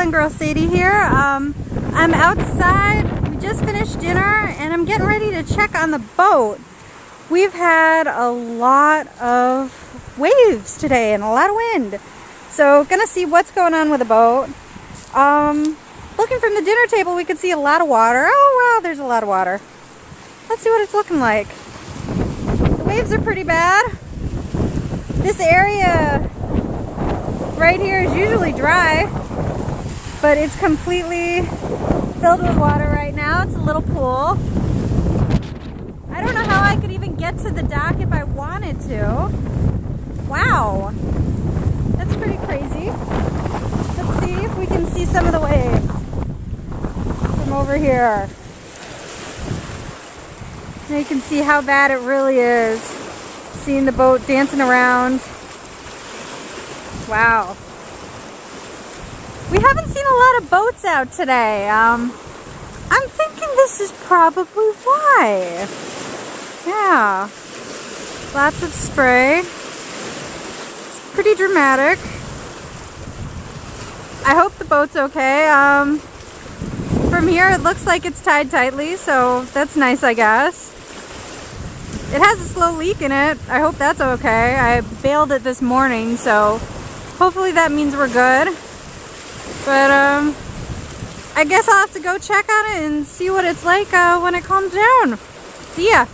and Girl Sadie here. I'm outside. We just finished dinner and I'm getting ready to check on the boat. We've had a lot of waves today and a lot of wind. So gonna see what's going on with the boat. Looking from the dinner table, we could see a lot of water. Oh wow, there's a lot of water. Let's see what it's looking like. The waves are pretty bad. This area right here is usually dry, but it's completely filled with water right now. It's a little pool. I don't know how I could even get to the dock if I wanted to. Wow, that's pretty crazy. Let's see if we can see some of the waves from over here. Now you can see how bad it really is. Seeing the boat dancing around. Wow. We haven't seen a lot of boats out today. I'm thinking this is probably why. Yeah. Lots of spray. It's pretty dramatic. I hope the boat's okay. From here it looks like it's tied tightly, so that's nice, I guess. It has a slow leak in it. I hope that's okay. I bailed it this morning, so hopefully that means we're good. But I guess I'll have to go check on it and see what it's like when it calms down. See ya.